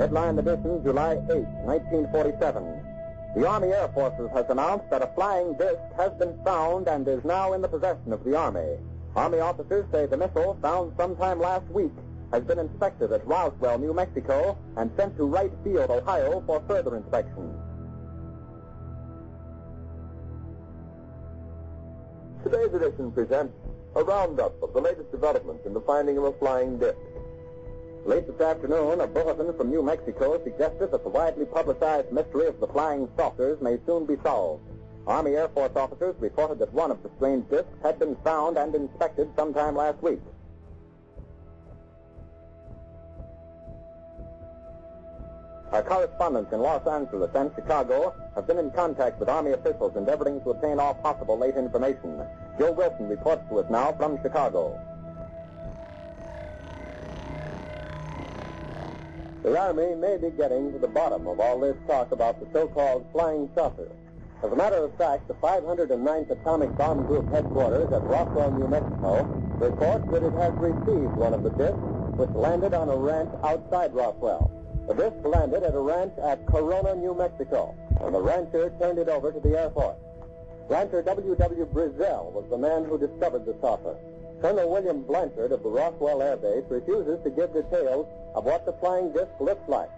Headline edition, July 8, 1947. The Army Air Forces has announced that a flying disc has been found and is now in the possession of the Army. Army officers say the missile, found sometime last week, has been inspected at Roswell, New Mexico, and sent to Wright Field, Ohio, for further inspection. Today's edition presents a roundup of the latest developments in the finding of a flying disc. Late this afternoon, a bulletin from New Mexico suggested that the widely publicized mystery of the flying saucers may soon be solved. Army Air Force officers reported that one of the strange discs had been found and inspected sometime last week. Our correspondents in Los Angeles and Chicago have been in contact with Army officials endeavoring to obtain all possible late information. Joe Wilson reports to us now from Chicago. The Army may be getting to the bottom of all this talk about the so-called flying saucer. As a matter of fact, the 509th Atomic Bomb Group headquarters at Roswell, New Mexico, reports that it has received one of the discs, which landed on a ranch outside Roswell. The disc landed at a ranch at Corona, New Mexico, and the rancher turned it over to the Air Force. Rancher W.W. Brizell was the man who discovered the saucer. Colonel William Blanchard of the Roswell Air Base refuses to give details of what the flying disc looks like.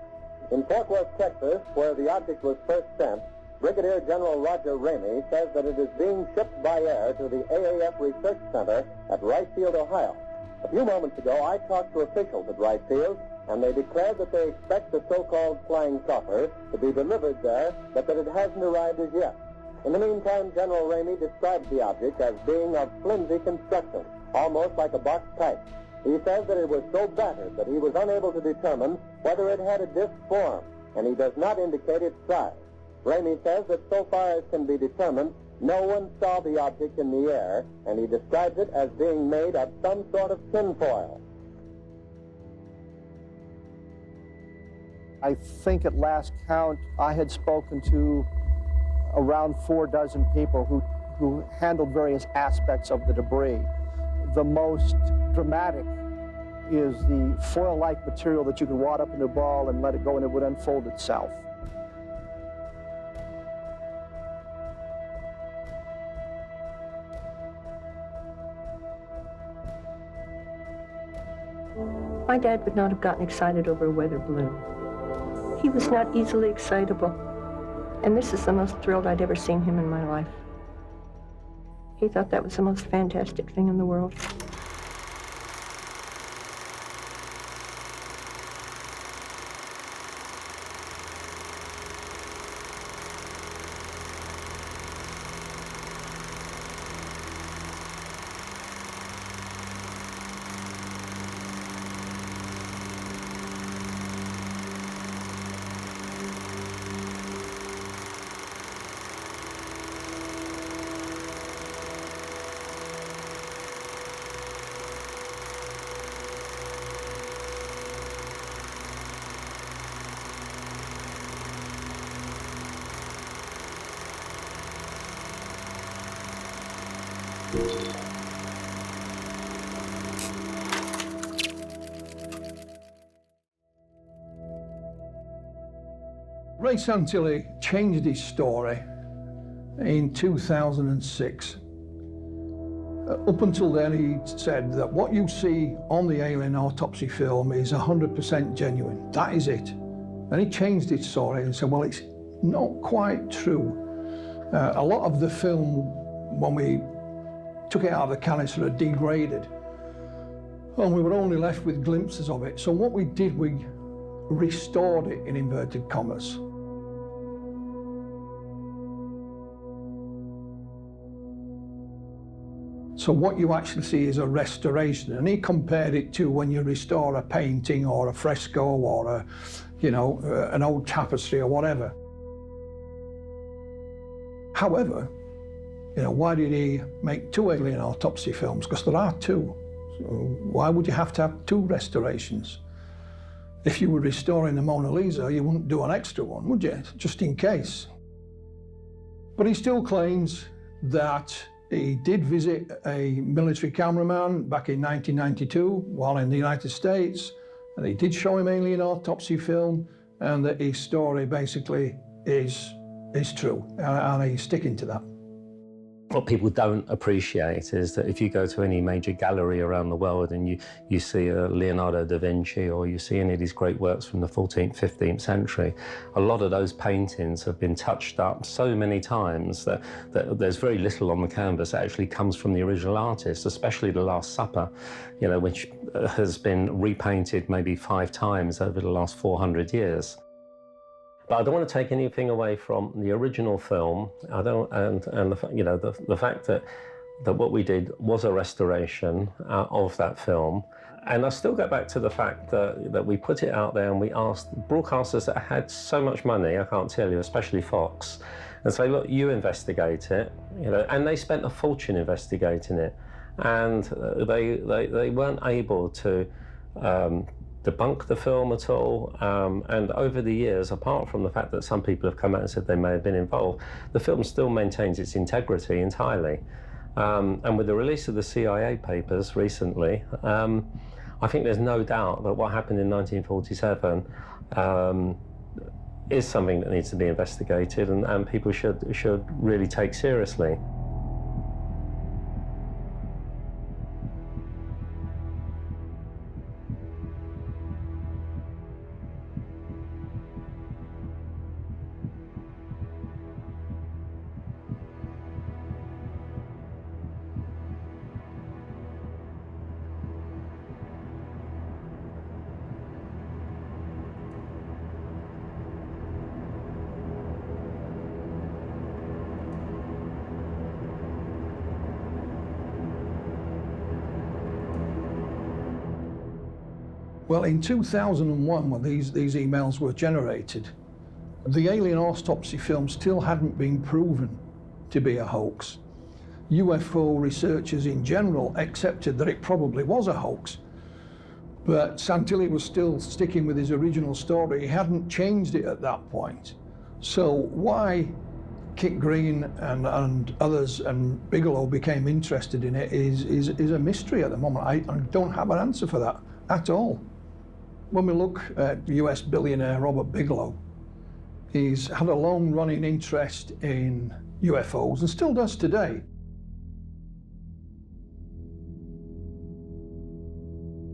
In Fort Worth, Texas, where the object was first sent, Brigadier General Roger Ramey says that it is being shipped by air to the AAF Research Center at Wright Field, Ohio. A few moments ago, I talked to officials at Wright Field, and they declared that they expect the so-called flying saucer to be delivered there, but that it hasn't arrived as yet. In the meantime, General Ramey describes the object as being of flimsy construction, almost like a box kite. He says that it was so battered that he was unable to determine whether it had a disc form, and he does not indicate its size. Ramey says that so far as can be determined, no one saw the object in the air, and he describes it as being made of some sort of tinfoil. I think at last count, I had spoken to around 4 dozen people who handled various aspects of the debris. The most dramatic is the foil-like material that you could wad up in a ball and let it go and it would unfold itself. My dad would not have gotten excited over a weather balloon. He was not easily excitable, and this is the most thrilled I'd ever seen him in my life. He thought that was the most fantastic thing in the world. Ray Santilli changed his story in 2006. Up until then, he said that what you see on the alien autopsy film is 100% genuine. That is it. And he changed his story and said, well, it's not quite true. A lot of the film, when we took it out of the canister, had degraded. And we were only left with glimpses of it. So what we did, we restored it, in inverted commas. So what you actually see is a restoration, and he compared it to when you restore a painting or a fresco or an old tapestry or whatever. However, why did he make 2 alien autopsy films? Because there are 2. So why would you have to have 2 restorations? If you were restoring the Mona Lisa, you wouldn't do an extra one, would you? Just in case. But he still claims that he did visit a military cameraman back in 1992 while in the United States, and he did show him alien autopsy film, and that his story basically is true, and he's sticking to that. What people don't appreciate is that if you go to any major gallery around the world and you see a Leonardo da Vinci, or you see any of these great works from the 14th, 15th century, a lot of those paintings have been touched up so many times that there's very little on the canvas that actually comes from the original artist, especially the Last Supper, you know, which has been repainted maybe 5 times over the last 400 years. But I don't want to take anything away from the original film. I don't, and the fact that what we did was a restoration of that film. And I still go back to the fact that we put it out there and we asked broadcasters that had so much money, I can't tell you, especially Fox, and say, look, you investigate it, you know, and they spent a fortune investigating it, and they weren't able to debunk the film at all, and over the years, apart from the fact that some people have come out and said they may have been involved, the film still maintains its integrity entirely. And with the release of the CIA papers recently, I think there's no doubt that what happened in 1947 is something that needs to be investigated, and people should really take seriously. Well, in 2001, when these emails were generated, the alien autopsy film still hadn't been proven to be a hoax. UFO researchers in general accepted that it probably was a hoax, but Santilli was still sticking with his original story. He hadn't changed it at that point. So why Kit Green and others and Bigelow became interested in it is a mystery at the moment. I don't have an answer for that at all. When we look at US billionaire Robert Bigelow, he's had a long-running interest in UFOs and still does today.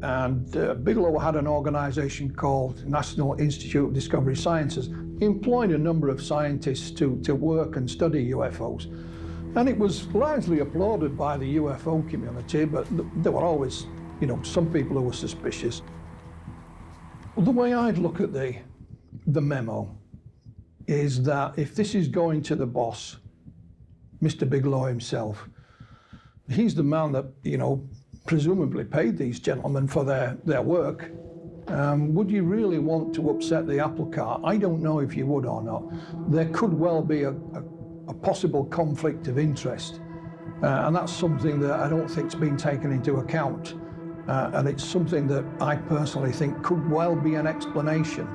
And Bigelow had an organization called National Institute of Discovery Sciences. He employed a number of scientists to work and study UFOs. And it was largely applauded by the UFO community, but there were always, you know, some people who were suspicious. The way I'd look at the memo is that if this is going to the boss, Mr. Bigelow himself, he's the man that, you know, presumably paid these gentlemen for their work. Would you really want to upset the apple cart? I don't know if you would or not. There could well be a possible conflict of interest, and that's something that I don't think's been taken into account. And it's something that I personally think could well be an explanation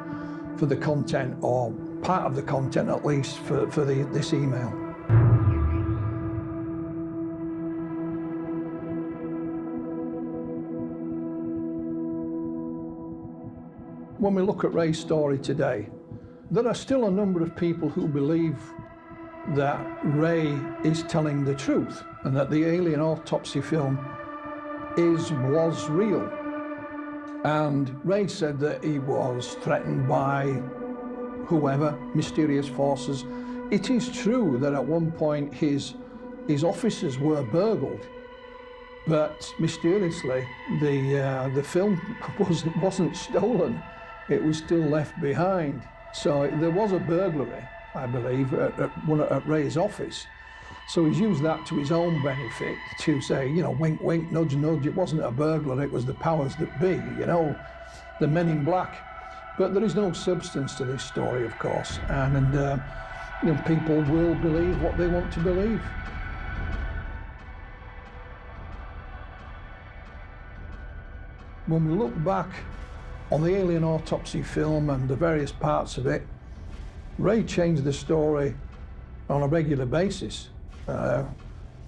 for the content, or part of the content at least, for this email. When we look at Ray's story today, there are still a number of people who believe that Ray is telling the truth and that the alien autopsy film was real. And Ray said that he was threatened by whoever, mysterious forces. It is true that at one point his offices were burgled, but mysteriously the film wasn't stolen. It was still left behind. So there was a burglary, I believe, at Ray's office. So he's used that to his own benefit to say, you know, wink, wink, nudge, nudge. It wasn't a burglar, it was the powers that be, you know, the men in black. But there is no substance to this story, of course, and you know, people will believe what they want to believe. When we look back on the alien autopsy film and the various parts of it, Ray changed the story on a regular basis.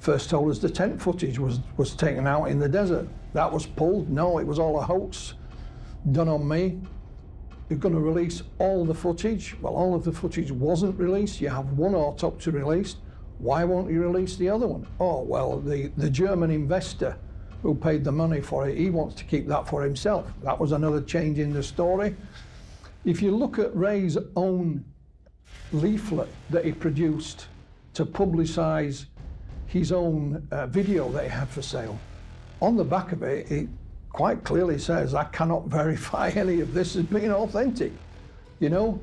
First told us the tent footage was taken out in the desert. That was pulled. No, it was all a hoax done on me. you're going to release all the footage. Well, all of the footage wasn't released. You have one autopsy released. Why won't you release the other one? Oh, well, the German investor who paid the money for it, he wants to keep that for himself. That was another change in the story. If you look at Ray's own leaflet that he produced to publicise his own video that he had for sale, on the back of it, it quite clearly says, I cannot verify any of this as being authentic, you know?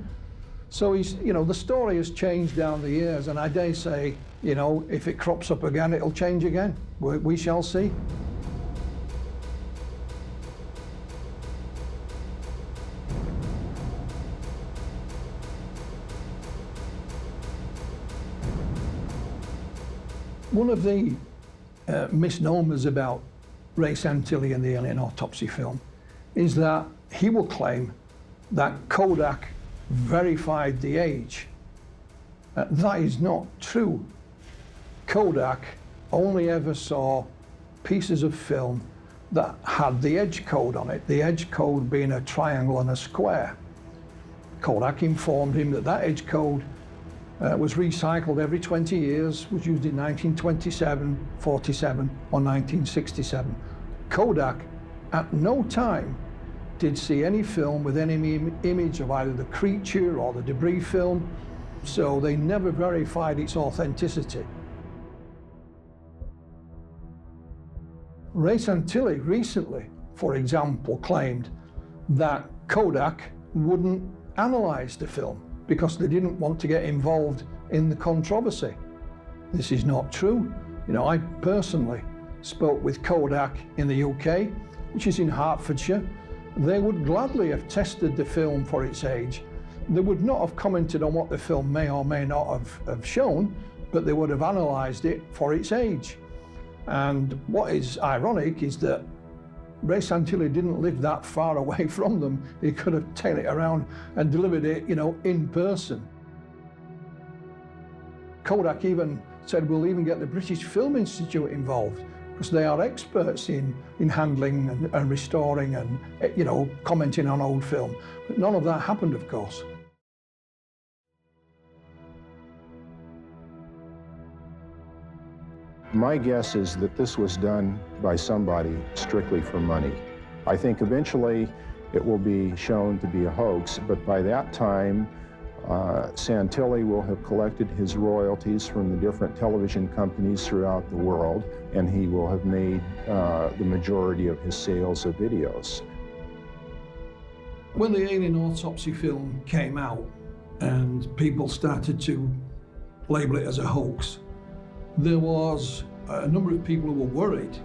So he's, you know, the story has changed down the years, and I dare say, you know, if it crops up again, it'll change again. We shall see. One of the misnomers about Ray Santilli and the alien autopsy film is that he will claim that Kodak verified the age. That is not true. Kodak only ever saw pieces of film that had the edge code on it, the edge code being a triangle and a square. Kodak informed him that that edge code was recycled every 20 years, was used in 1927, 47, or 1967. Kodak at no time did see any film with any image of either the creature or the debris film, so they never verified its authenticity. Ray Santilli recently, for example, claimed that Kodak wouldn't analyze the film because they didn't want to get involved in the controversy. This is not true. You know, I personally spoke with Kodak in the UK, which is in Hertfordshire. They would gladly have tested the film for its age. They would not have commented on what the film may or may not have shown, but they would have analysed it for its age. And what is ironic is that Ray Santilli didn't live that far away from them. He could have taken it around and delivered it, you know, in person. Kodak even said, we'll even get the British Film Institute involved, because they are experts in handling and restoring and, you know, commenting on old film. But none of that happened, of course. My guess is that this was done by somebody strictly for money. I think eventually it will be shown to be a hoax, but by that time, Santilli will have collected his royalties from the different television companies throughout the world, and he will have made the majority of his sales of videos. When the alien autopsy film came out and people started to label it as a hoax, there was a number of people who were worried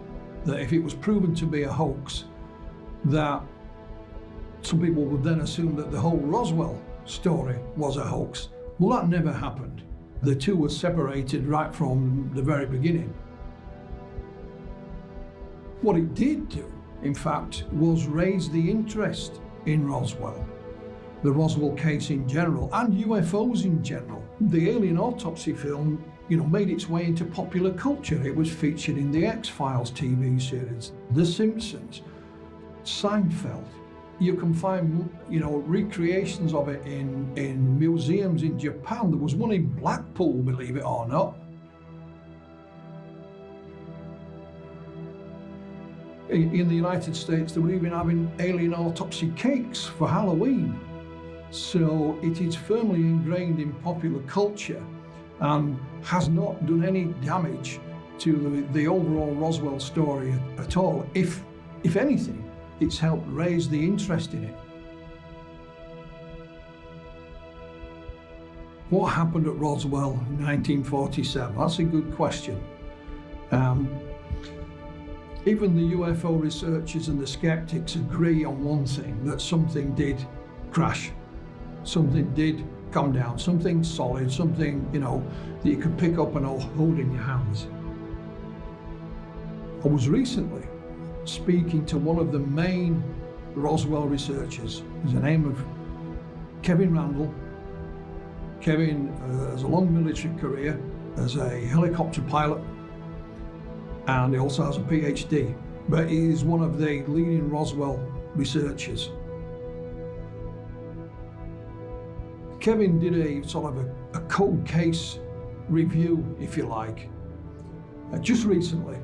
that if it was proven to be a hoax, that some people would then assume that the whole Roswell story was a hoax. Well, that never happened. The two were separated right from the very beginning. What it did do, in fact, was raise the interest in Roswell, the Roswell case in general, and UFOs in general. The alien autopsy film, you know, made its way into popular culture. It was featured in the X-Files TV series, The Simpsons, Seinfeld. You can find, you know, recreations of it in museums in Japan. There was one in Blackpool, believe it or not. In the United States, they were even having alien autopsy cakes for Halloween. So it is firmly ingrained in popular culture and has not done any damage to the overall Roswell story at all. If anything, it's helped raise the interest in it. What happened at Roswell in 1947? That's a good question. Even the UFO researchers and the skeptics agree on one thing, that something did crash. Something did come down, something solid, something, you know, that you could pick up and hold in your hands. I was recently speaking to one of the main Roswell researchers. There's a name of Kevin Randall. Kevin has a long military career as a helicopter pilot, and he also has a PhD, but he is one of the leading Roswell researchers. Kevin did a sort of a cold case review, if you like, just recently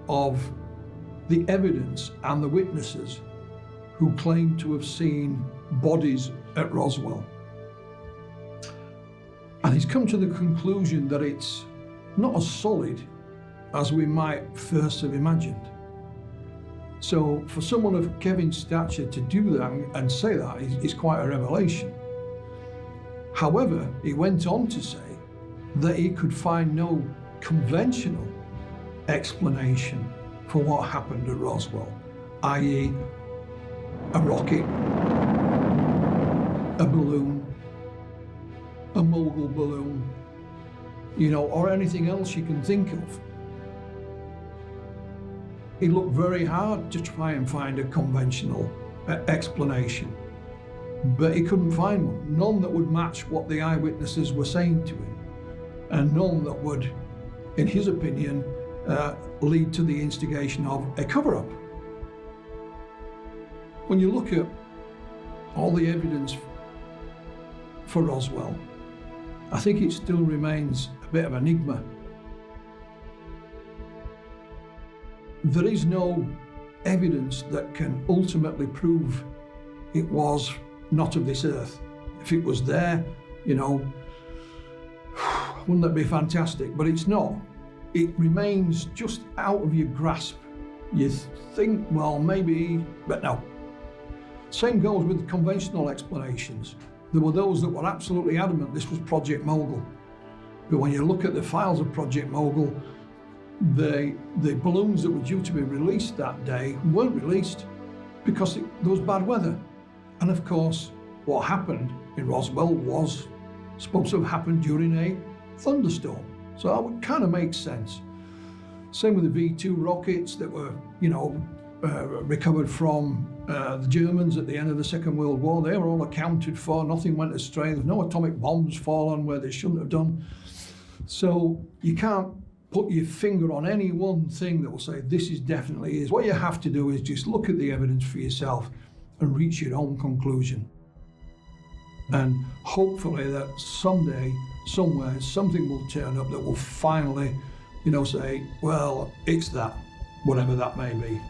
of the evidence and the witnesses who claim to have seen bodies at Roswell. And he's come to the conclusion that it's not as solid as we might first have imagined. So for someone of Kevin's stature to do that and say that is quite a revelation. However, he went on to say that he could find no conventional explanation for what happened at Roswell, i.e. a rocket, a balloon, a mogul balloon, or anything else you can think of. He looked very hard to try and find a conventional explanation, but he couldn't find one. None that would match what the eyewitnesses were saying to him, and none that would, in his opinion, lead to the instigation of a cover-up. When you look at all the evidence for Roswell, I think it still remains a bit of an enigma. There is no evidence that can ultimately prove it was not of this earth. If it was there, wouldn't that be fantastic? But it's not. It remains just out of your grasp. You think, well, maybe, but no. Same goes with conventional explanations. There were those that were absolutely adamant this was Project Mogul. But when you look at the files of Project Mogul, the balloons that were due to be released that day weren't released because there was bad weather. And of course, what happened in Roswell was supposed to have happened during a thunderstorm. So that would kind of make sense. Same with the V-2 rockets that were, recovered from the Germans at the end of the Second World War. They were all accounted for, nothing went astray. There's no atomic bombs fallen where they shouldn't have done. So you can't put your finger on any one thing that will say this is definitely is. What you have to do is just look at the evidence for yourself and reach your own conclusion. And hopefully that someday, somewhere, something will turn up that will finally, say, well, it's that, whatever that may be.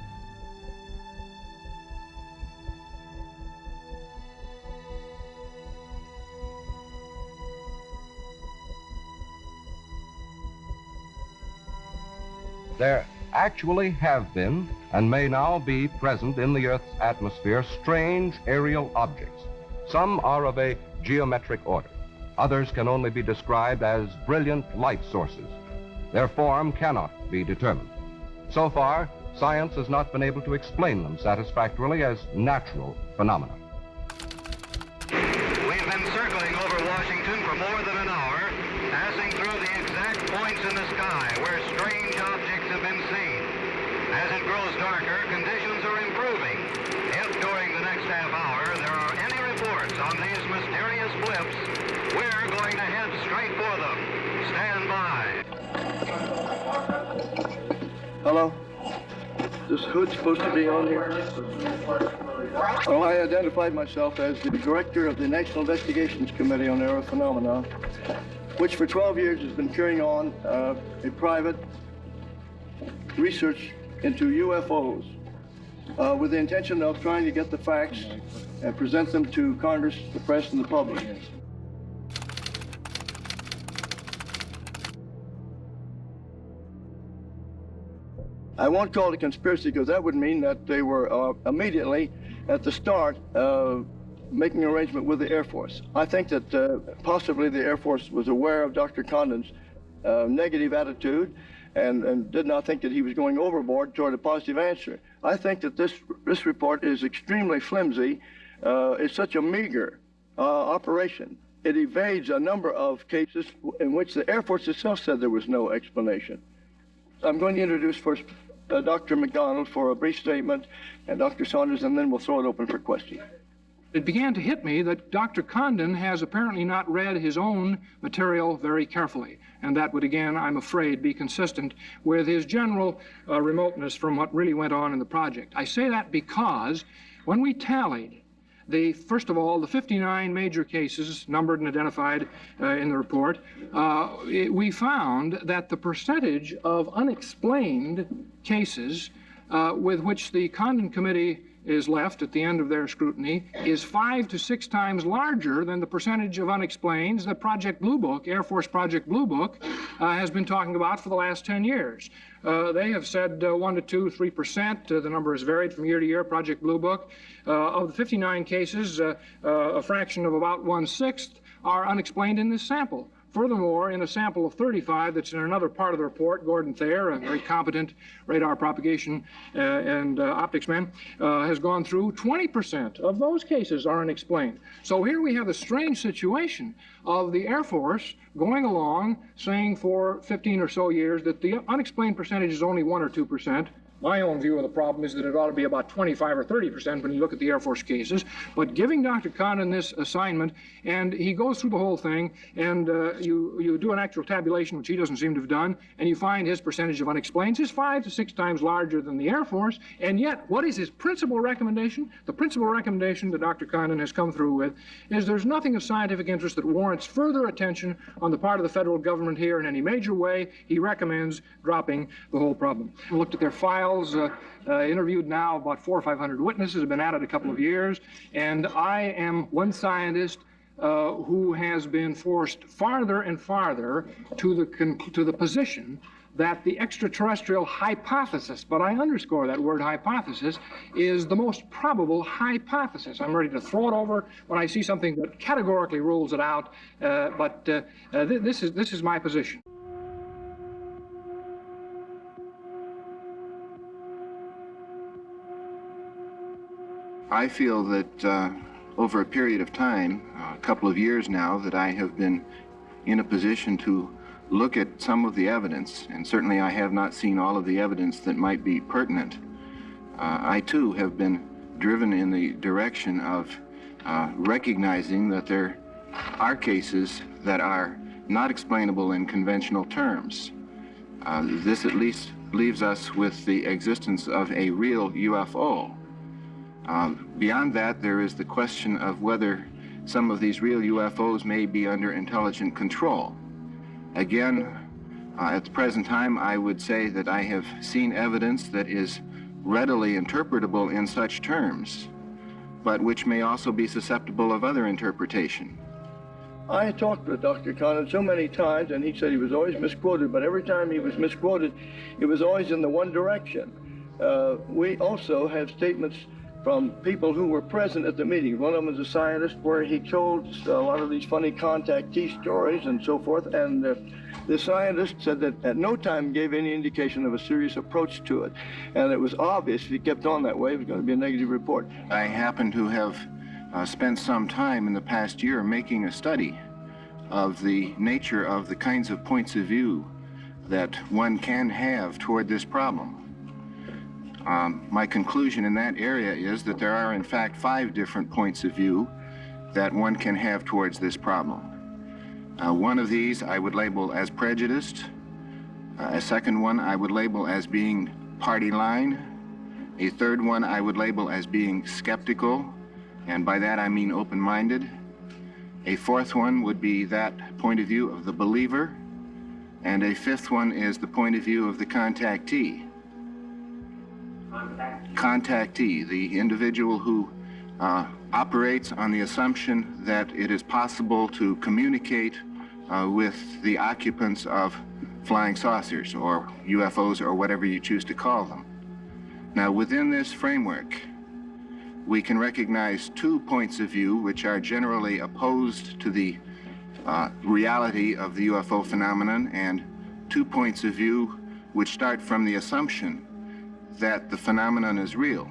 There actually have been, and may now be present in the Earth's atmosphere, strange aerial objects. Some are of a geometric order. Others can only be described as brilliant light sources. Their form cannot be determined. So far, science has not been able to explain them satisfactorily as natural phenomena. We've been circling over Washington for more than an hour, passing through the exact points in the sky where strange objects have been seen. As it grows darker, conditions are improving. If during the next half hour there are any reports on these mysterious blips, we're going to head straight for them. Stand by. Hello? This hood supposed to be on here? Well, I identified myself as the director of the National Investigations Committee on Aerial Phenomena, which for 12 years has been carrying on a private research into UFOs with the intention of trying to get the facts and present them to Congress, the press, and the public. I won't call it a conspiracy because that would mean that they were immediately at the start making an arrangement with the Air Force. I think that possibly the Air Force was aware of Dr. Condon's negative attitude and did not think that he was going overboard toward a positive answer. I think that this report is extremely flimsy. It's such a meager operation. It evades a number of cases in which the Air Force itself said there was no explanation. I'm going to introduce first Dr. McDonald for a brief statement, and Dr. Saunders, and then we'll throw it open for questions. It began to hit me that Dr. Condon has apparently not read his own material very carefully, and that would, again, I'm afraid, be consistent with his general remoteness from what really went on in the project. I say that because when we tallied First of all, the 59 major cases numbered and identified in the report, we found that the percentage of unexplained cases with which the Condon Committee is left at the end of their scrutiny is 5 to 6 times larger than the percentage of unexplains that Project Blue Book, Air Force Project Blue Book, has been talking about for the last 10 years. They have said 1 to 2, 3%. The number has varied from year to year, Project Blue Book. Of the 59 cases, a fraction of about 1/6 are unexplained in this sample. Furthermore, in a sample of 35 that's in another part of the report, Gordon Thayer, a very competent radar propagation and optics man, has gone through. 20% of those cases are unexplained. So here we have a strange situation of the Air Force going along saying for 15 or so years that the unexplained percentage is only 1 or 2%. My own view of the problem is that it ought to be about 25 or 30% when you look at the Air Force cases. But giving Dr. Condon this assignment, and he goes through the whole thing, and you do an actual tabulation, which he doesn't seem to have done, and you find his percentage of unexplains is 5 to 6 times larger than the Air Force. And yet, what is his principal recommendation? The principal recommendation that Dr. Condon has come through with is there's nothing of scientific interest that warrants further attention on the part of the federal government here in any major way. He recommends dropping the whole problem. We looked at their files. Interviewed now about 400 or 500 witnesses, have been at it a couple of years, and I am one scientist who has been forced farther and farther to the position that the extraterrestrial hypothesis, but I underscore that word hypothesis, is the most probable hypothesis. I'm ready to throw it over when I see something that categorically rules it out, but this is my position. I feel that over a period of time, a couple of years now, that I have been in a position to look at some of the evidence, and certainly I have not seen all of the evidence that might be pertinent. I too have been driven in the direction of recognizing that there are cases that are not explainable in conventional terms. This at least leaves us with the existence of a real UFO. Beyond that, there is the question of whether some of these real UFOs may be under intelligent control. Again, at the present time, I would say that I have seen evidence that is readily interpretable in such terms, but which may also be susceptible of other interpretation. I talked with Dr. Condon so many times, and he said he was always misquoted, but every time he was misquoted, it was always in the one direction. We also have statements from people who were present at the meeting. One of them is a scientist where he told a lot of these funny contactee stories and so forth, and the scientist said that at no time gave any indication of a serious approach to it, and it was obvious if he kept on that way it was going to be a negative report. I happen to have spent some time in the past year making a study of the nature of the kinds of points of view that one can have toward this problem. My conclusion in that area is that there are in fact 5 different points of view that one can have towards this problem. One of these I would label as prejudiced. A second one I would label as being party line. A third one I would label as being skeptical, and by that I mean open-minded. A fourth one would be that point of view of the believer, and a fifth one is the point of view of the contactee. Contactee, the individual who operates on the assumption that it is possible to communicate with the occupants of flying saucers or UFOs or whatever you choose to call them. Now, within this framework, we can recognize 2 points of view which are generally opposed to the reality of the UFO phenomenon, and 2 points of view which start from the assumption that the phenomenon is real.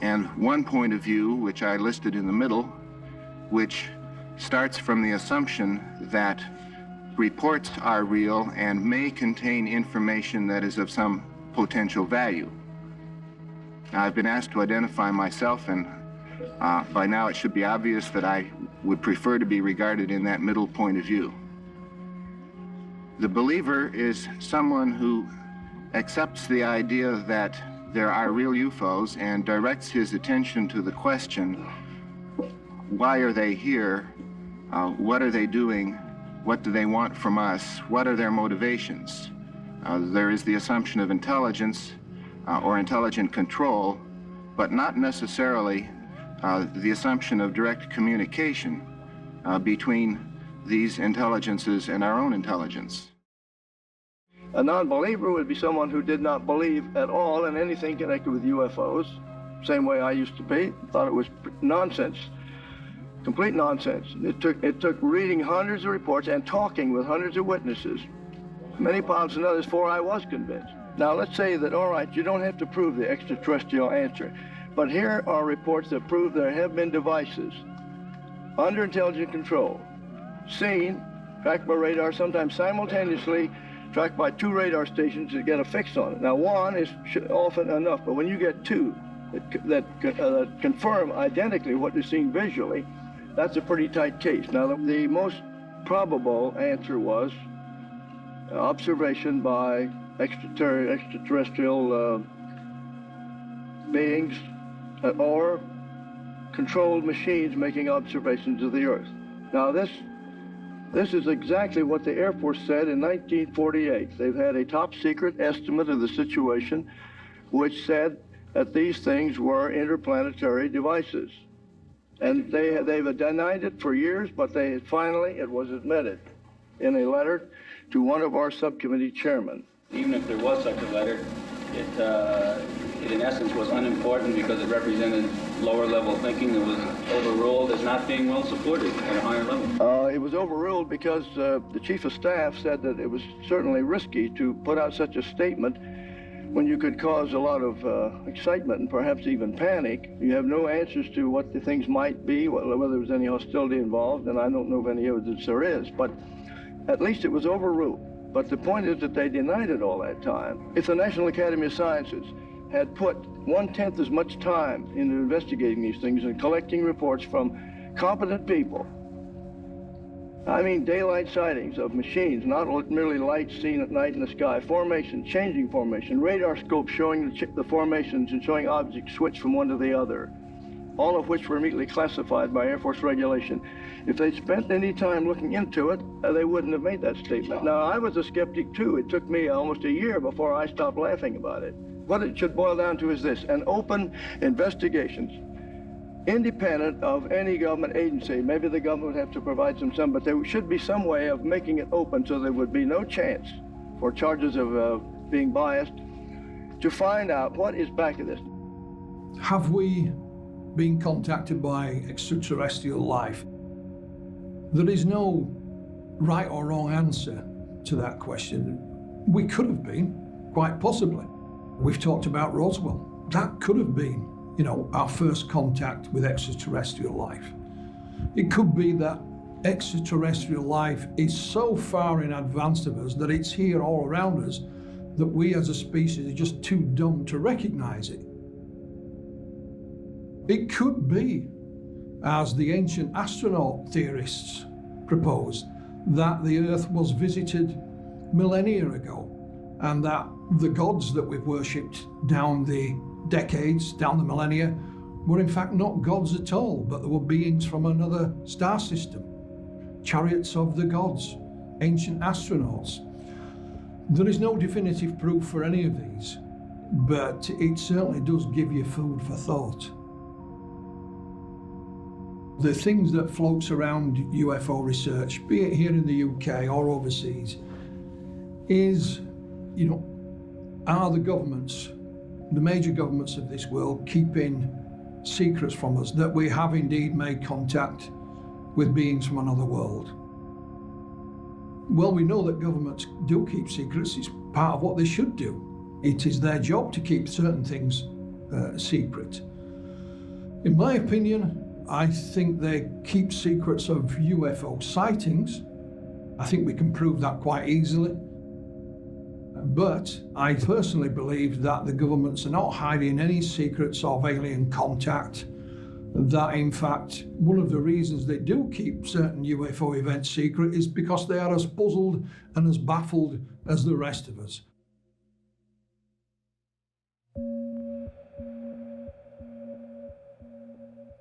And 1 point of view, which I listed in the middle, which starts from the assumption that reports are real and may contain information that is of some potential value. Now, I've been asked to identify myself, and by now it should be obvious that I would prefer to be regarded in that middle point of view. The believer is someone who accepts the idea that there are real UFOs and directs his attention to the question, why are they here? What are they doing? What do they want from us? What are their motivations? There is the assumption of intelligence or intelligent control, but not necessarily the assumption of direct communication between these intelligences and our own intelligence. A non-believer would be someone who did not believe at all in anything connected with UFOs, same way I used to be, thought it was nonsense, complete nonsense. It took reading hundreds of reports and talking with hundreds of witnesses, many pilots and others, before I was convinced. Now let's say that, all right, you don't have to prove the extraterrestrial answer, but here are reports that prove there have been devices under intelligent control, seen, tracked by radar, sometimes simultaneously tracked by 2 radar stations to get a fix on it. Now, one is often enough, but when you get 2 that confirm identically what is seen visually, that's a pretty tight case. Now, the most probable answer was observation by extraterrestrial beings or controlled machines making observations of the Earth. Now, this is exactly what the Air Force said in 1948. They've had a top secret estimate of the situation which said that these things were interplanetary devices. And they've denied it for years, but it was admitted in a letter to one of our subcommittee chairmen. Even if there was such a letter, it in essence was unimportant because it represented lower level thinking that was overruled as not being well supported at a higher level. It was overruled because the chief of staff said that it was certainly risky to put out such a statement when you could cause a lot of excitement and perhaps even panic. You have no answers to what the things might be, whether there was any hostility involved, and I don't know of any evidence there is, but at least it was overruled. But the point is that they denied it all that time. If the National Academy of Sciences had put 1/10 as much time into investigating these things and collecting reports from competent people, I mean daylight sightings of machines, not merely lights seen at night in the sky, formation, changing formation, radar scopes showing the formations and showing objects switch from one to the other, all of which were immediately classified by Air Force regulation. If they'd spent any time looking into it, they wouldn't have made that statement. Now, I was a skeptic too. It took me almost a year before I stopped laughing about it. What it should boil down to is this: an open investigations, independent of any government agency. Maybe the government would have to provide some, but there should be some way of making it open so there would be no chance for charges of being biased, to find out what is back of this. Have we been contacted by extraterrestrial life? There is no right or wrong answer to that question. We could have been, quite possibly. We've talked about Roswell. That could have been, our first contact with extraterrestrial life. It could be that extraterrestrial life is so far in advance of us that it's here all around us that we as a species are just too dumb to recognize it. It could be, as the ancient astronaut theorists proposed, that the Earth was visited millennia ago and that the gods that we've worshipped down the decades, down the millennia, were in fact not gods at all, but they were beings from another star system, chariots of the gods, ancient astronauts. There is no definitive proof for any of these, but it certainly does give you food for thought. The things that floats around UFO research, be it here in the UK or overseas, is, are the governments, the major governments of this world, keeping secrets from us that we have indeed made contact with beings from another world? Well, we know that governments do keep secrets. It's part of what they should do. It is their job to keep certain things secret. In my opinion, I think they keep secrets of UFO sightings. I think we can prove that quite easily. But I personally believe that the governments are not hiding any secrets of alien contact, that in fact one of the reasons they do keep certain UFO events secret is because they are as puzzled and as baffled as the rest of us.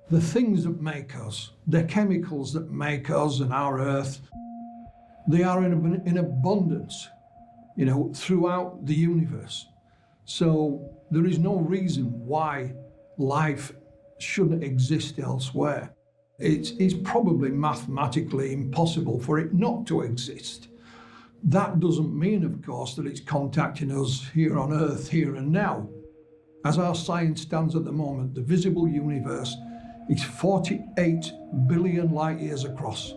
The things that make us, the chemicals that make us and our Earth, they are in abundance, you know, throughout the universe. So there is no reason why life shouldn't exist elsewhere. It's probably mathematically impossible for it not to exist. That doesn't mean, of course, that it's contacting us here on Earth, here and now. As our science stands at the moment, the visible universe is 48 billion light years across.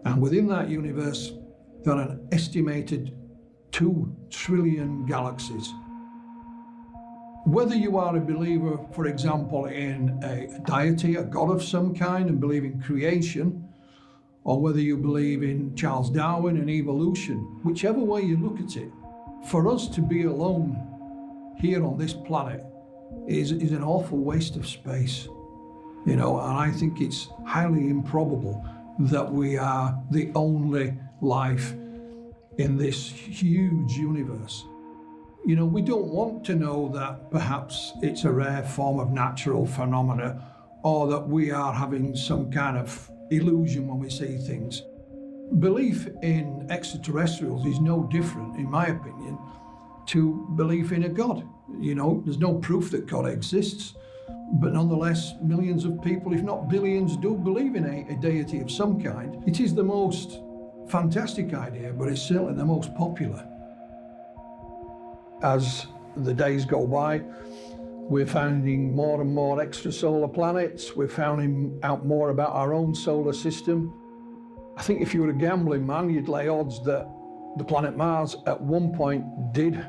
And within that universe, there are an estimated 2 trillion galaxies. Whether you are a believer, for example, in a deity, a god of some kind, and believe in creation, or whether you believe in Charles Darwin and evolution, whichever way you look at it, for us to be alone here on this planet is an awful waste of space. You know, and I think it's highly improbable that we are the only life in this huge universe. You know, we don't want to know that perhaps it's a rare form of natural phenomena, or that we are having some kind of illusion when we see things. Belief in extraterrestrials is no different, in my opinion, to belief in a God. You know, there's no proof that God exists, but nonetheless, millions of people, if not billions, do believe in a deity of some kind. It is the most fantastic idea, but it's certainly the most popular. As the days go by, we're finding more and more extrasolar planets. We're finding out more about our own solar system. I think if you were a gambling man, you'd lay odds that the planet Mars at one point did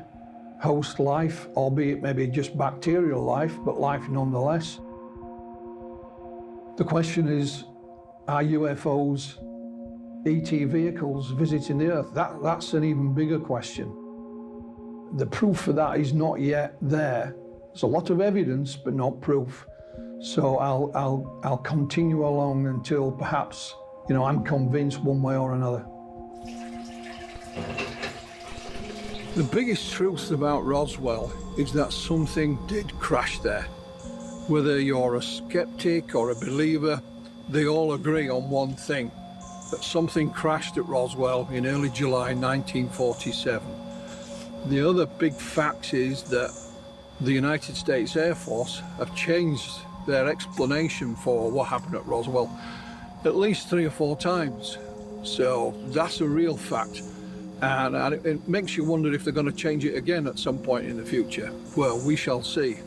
host life, albeit maybe just bacterial life, but life nonetheless. The question is, are UFOs ET vehicles visiting the Earth? That's an even bigger question. The proof for that is not yet there. There's a lot of evidence, but not proof. So I'll continue along until perhaps, you know, I'm convinced one way or another. The biggest truth about Roswell is that something did crash there. Whether you're a skeptic or a believer, they all agree on one thing, that something crashed at Roswell in early July 1947. The other big fact is that the United States Air Force have changed their explanation for what happened at Roswell at least 3 or 4 times. So that's a real fact. And it makes you wonder if they're going to change it again at some point in the future. Well, we shall see.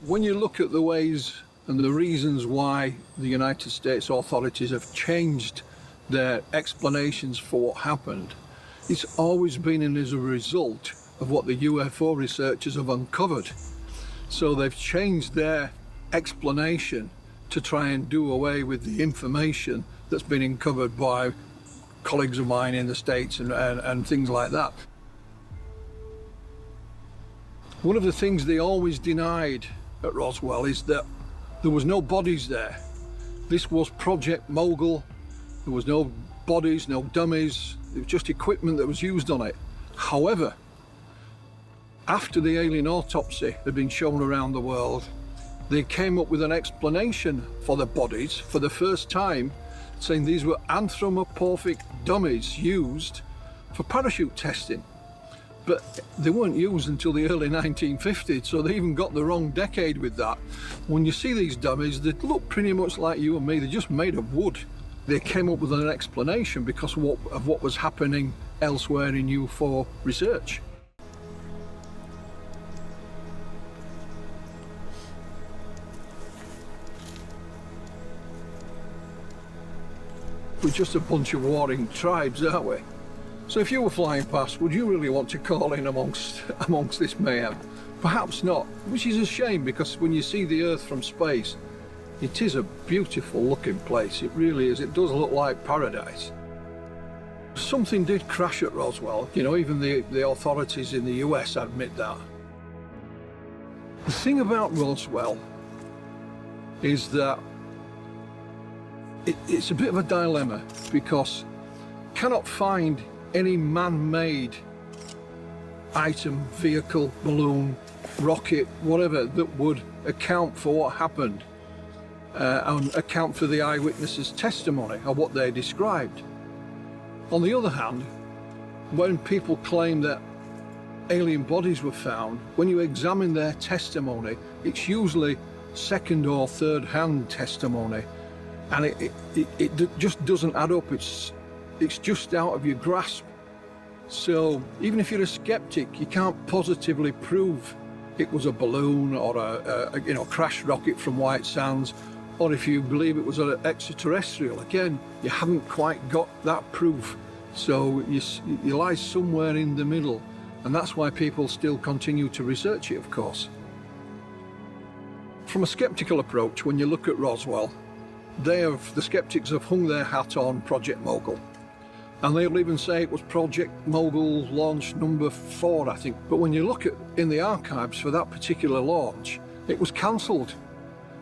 When you look at the ways and the reasons why the United States authorities have changed their explanations for what happened, it's always been as a result of what the UFO researchers have uncovered. So they've changed their explanation to try and do away with the information that's been uncovered by colleagues of mine in the States and things like that. One of the things they always denied at Roswell is that there was no bodies there. This was Project Mogul. There was no bodies, no dummies. It was just equipment that was used on it. However, after the alien autopsy had been shown around the world, they came up with an explanation for the bodies for the first time, saying these were anthropomorphic dummies used for parachute testing. But they weren't used until the early 1950s, so they even got the wrong decade with that. When you see these dummies, they look pretty much like you and me. They're just made of wood. They came up with an explanation because of what was happening elsewhere in UFO research. We're just a bunch of warring tribes, aren't we? So if you were flying past, would you really want to call in amongst this mayhem? Perhaps not, which is a shame, because when you see the Earth from space, it is a beautiful looking place. It really is. It does look like paradise. Something did crash at Roswell. You know, even the authorities in the US admit that. The thing about Roswell is that it's a bit of a dilemma, because you cannot find any man-made item, vehicle, balloon, rocket, whatever, that would account for what happened and account for the eyewitnesses' testimony or what they described. On the other hand, when people claim that alien bodies were found, when you examine their testimony, it's usually second or third hand testimony, and it just doesn't add up. It's just out of your grasp. So even if you're a skeptic, you can't positively prove it was a balloon or a crashed rocket from White Sands, or if you believe it was an extraterrestrial. Again, you haven't quite got that proof. So you lie somewhere in the middle, and that's why people still continue to research it, of course. From a skeptical approach, when you look at Roswell, the skeptics have hung their hat on Project Mogul. And they'll even say it was Project Mogul launch number 4, I think. But when you look in the archives for that particular launch, it was cancelled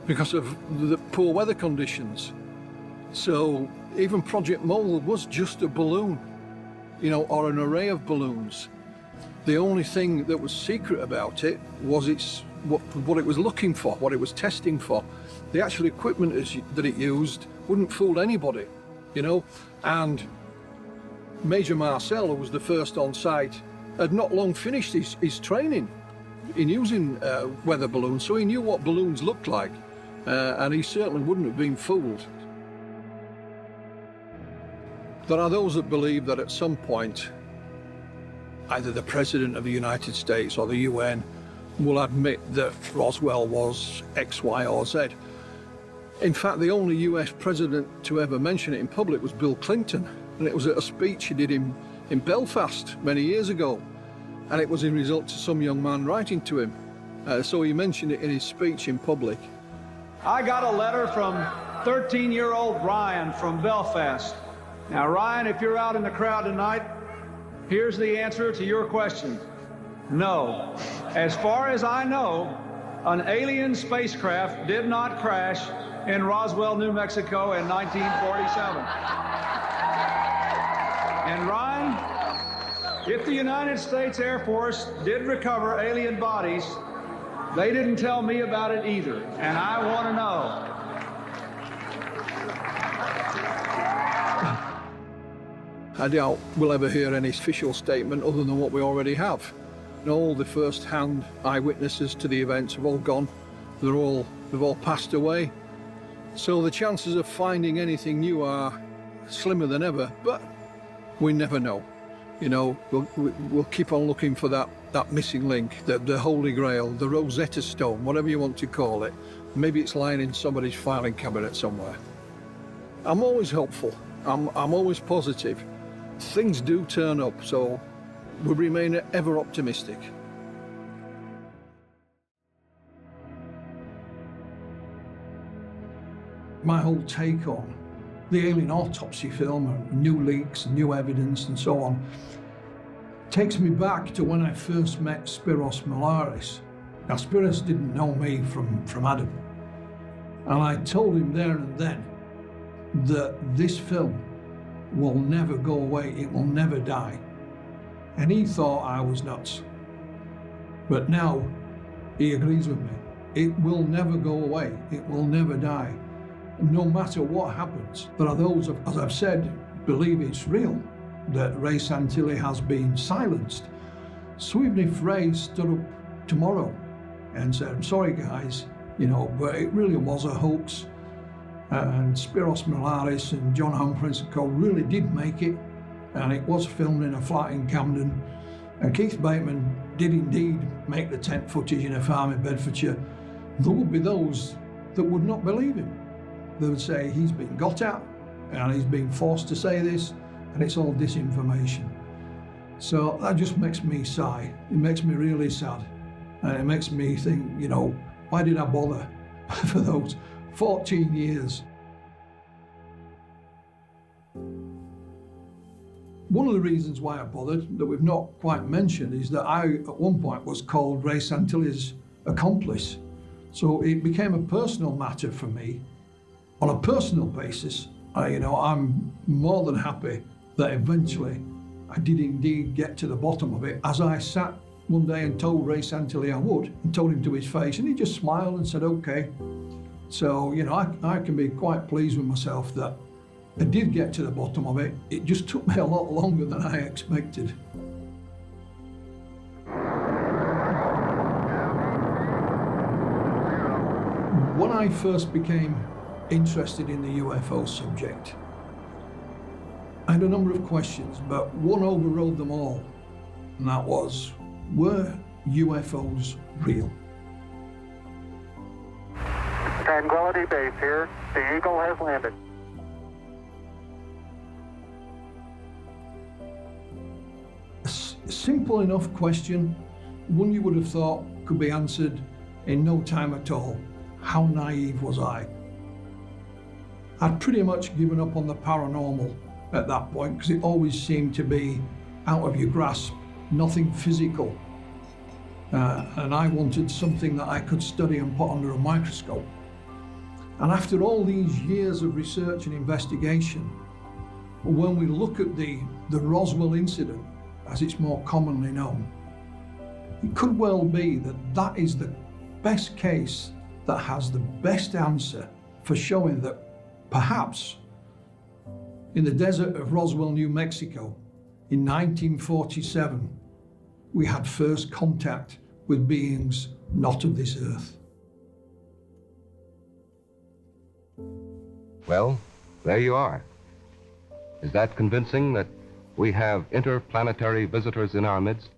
because of the poor weather conditions. So even Project Mogul was just a balloon, or an array of balloons. The only thing that was secret about it was what it was looking for, what it was testing for. The actual equipment that it used wouldn't fool anybody, and Major Marcel, who was the first on site, had not long finished his training in using weather balloons, so he knew what balloons looked like, and he certainly wouldn't have been fooled. There are those that believe that at some point, either the President of the United States or the UN will admit that Roswell was X, Y, or Z. In fact, the only US president to ever mention it in public was Bill Clinton. And it was at a speech he did in Belfast many years ago. And it was in result to some young man writing to him. So he mentioned it in his speech in public. I got a letter from 13-year-old Ryan from Belfast. Now, Ryan, if you're out in the crowd tonight, here's the answer to your question. No. As far as I know, an alien spacecraft did not crash in Roswell, New Mexico in 1947. And Ryan, if the United States Air Force did recover alien bodies, they didn't tell me about it either, and I want to know. I doubt we'll ever hear any official statement other than what we already have. And all the first-hand eyewitnesses to the events have all gone. They've all passed away. So the chances of finding anything new are slimmer than ever, but we never know. We'll keep on looking for that missing link, the Holy Grail, the Rosetta Stone, whatever you want to call it. Maybe it's lying in somebody's filing cabinet somewhere. I'm always hopeful. I'm always positive. Things do turn up, so we remain ever optimistic. My whole take on the alien autopsy film and new leaks, new evidence and so on takes me back to when I first met Spiros Malaris. Now, Spiros didn't know me from Adam, and I told him there and then that this film will never go away, it will never die. And he thought I was nuts. But now he agrees with me. It will never go away, it will never die. No matter what happens. There are those, as I've said, believe it's real, that Ray Santilli has been silenced. So even if Ray stood up tomorrow and said, I'm sorry guys, but it really was a hoax, and Spiros Malaris and John Humphreys and co really did make it, and it was filmed in a flat in Camden, and Keith Bateman did indeed make the tent footage in a farm in Bedfordshire, there would be those that would not believe him. They would say he's been got at, and he's been forced to say this, and it's all disinformation. So that just makes me sigh. It makes me really sad. And it makes me think, why did I bother for those 14 years? One of the reasons why I bothered, that we've not quite mentioned, is that I, at one point, was called Ray Santilli's accomplice. So it became a personal matter for me. On a personal basis, I'm more than happy that eventually I did indeed get to the bottom of it as I sat one day and told Ray Santilli I would, and told him to his face, and he just smiled and said, okay. So, you know, I can be quite pleased with myself that I did get to the bottom of it. It just took me a lot longer than I expected. When I first became interested in the UFO subject, I had a number of questions, but one overrode them all, and that was, were UFOs real? Tranquility Base here. The Eagle has landed. A simple enough question, one you would have thought could be answered in no time at all. How naive was I? I'd pretty much given up on the paranormal at that point because it always seemed to be out of your grasp, nothing physical. And I wanted something that I could study and put under a microscope. And after all these years of research and investigation, when we look at the Roswell incident, as it's more commonly known, it could well be that that is the best case that has the best answer for showing that perhaps in the desert of Roswell, New Mexico, in 1947, we had first contact with beings not of this earth. Well, there you are. Is that convincing that we have interplanetary visitors in our midst?